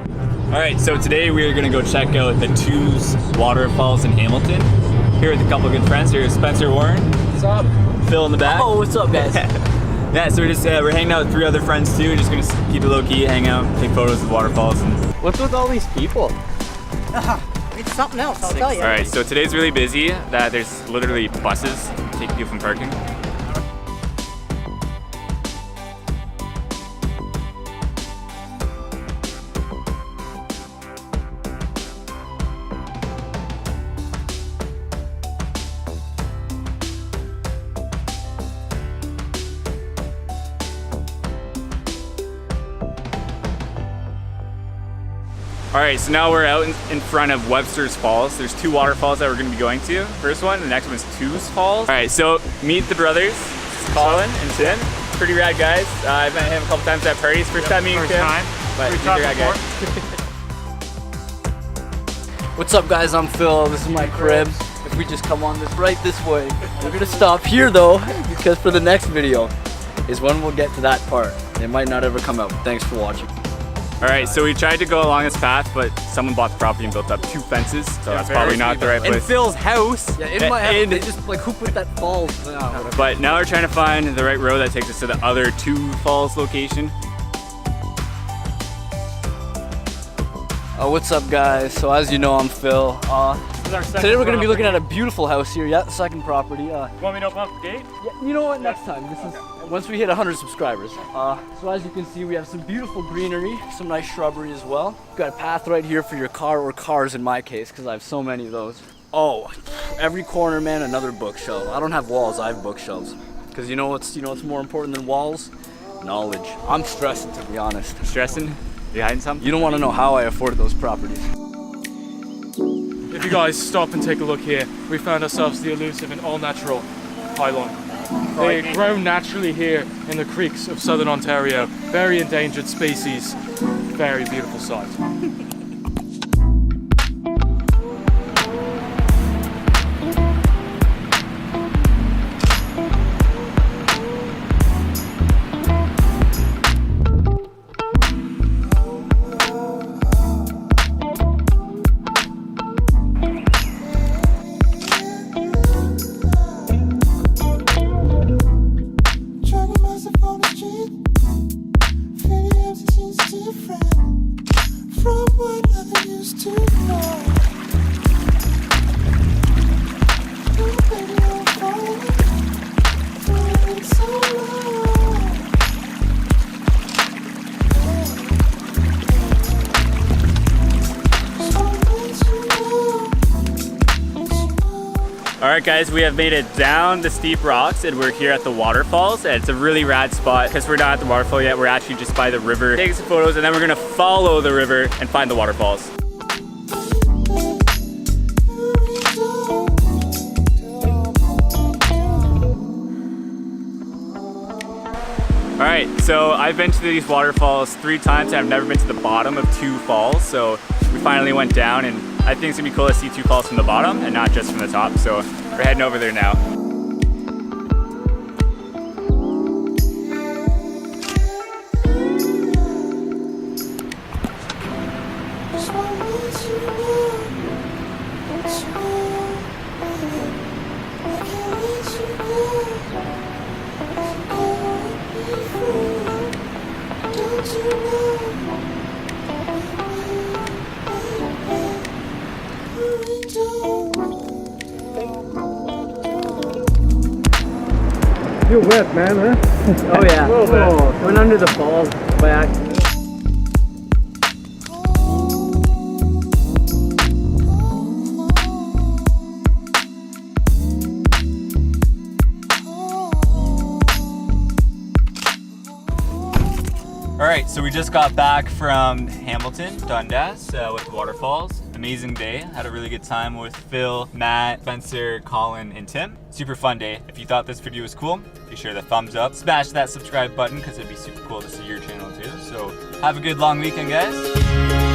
Alright, so today we are going to go check out the Twos Waterfalls in Hamilton. Here with a couple of good friends. Here's Spencer Warren. What's up? Phil in the back. Oh, what's up, guys? Yeah, so we're hanging out with 3 other friends too. We're just going to keep it low key, hang out, take photos of the waterfalls. And What's with all these people? It's something else, I'll tell you. Alright, so today's really busy. There's literally buses taking people from parking. Alright, so now we're out in front of Webster's Falls. There's 2 waterfalls that we're going to be going to. First one, the next one is Twos Falls. Alright, so meet the brothers, Colin and Tim. Pretty rad guys. I've met him a couple times at parties. First time meeting Tim, but he's a rad guy. What's up, guys? I'm Phil. This is my crib. If we just come on this way. We're gonna stop here though, because for the next video is when we'll get to that part. It might not ever come out. Thanks for watching. Alright, so we tried to go along this path, but someone bought the property and built up 2 fences, so that's probably not the right place. In Phil's house. Yeah, in my house. They just like, who put that falls? But now we're trying to find the right road that takes us to the other 2 falls location. What's up, guys? So as you know, I'm Phil. Today we're going to be looking at a beautiful house here. Yeah, the second property. You want me to open up the gate? Yeah, you know what? Next time. This is once we hit 100 subscribers. So as you can see, we have some beautiful greenery, some nice shrubbery as well. We've got a path right here for your car, or cars in my case, because I have so many of those. Oh, every corner, man, another bookshelf. I don't have walls, I have bookshelves. Because you know what's more important than walls? Knowledge. I'm stressing, to be honest. Stressing? You hiding something? You don't want to know how I afforded those properties. If you guys stop and take a look here, we found ourselves the elusive and all-natural pylon. They grow naturally here in the creeks of southern Ontario. Very endangered species. Very beautiful sight. Alright guys, we have made it down the steep rocks and we're here at the waterfalls, and it's a really rad spot because we're not at the waterfall yet. We're actually just by the river taking some photos, and then we're going to follow the river and find the waterfalls. Alright, so I've been to these waterfalls 3 times and I've never been to the bottom of 2 falls, so we finally went down, and I think it's gonna be cool to see 2 falls from the bottom and not just from the top, so we're heading over there now. You're wet, man, huh? Oh yeah. Oh, went under the falls by accident. Alright, so we just got back from Hamilton, Dundas, with the waterfalls. Amazing day. Had a really good time with Phil, Matt, Spencer, Colin, and Tim. Super fun day. If you thought this video was cool, be sure to thumbs up. Smash that subscribe button because it'd be super cool to see your channel too. So have a good long weekend, guys.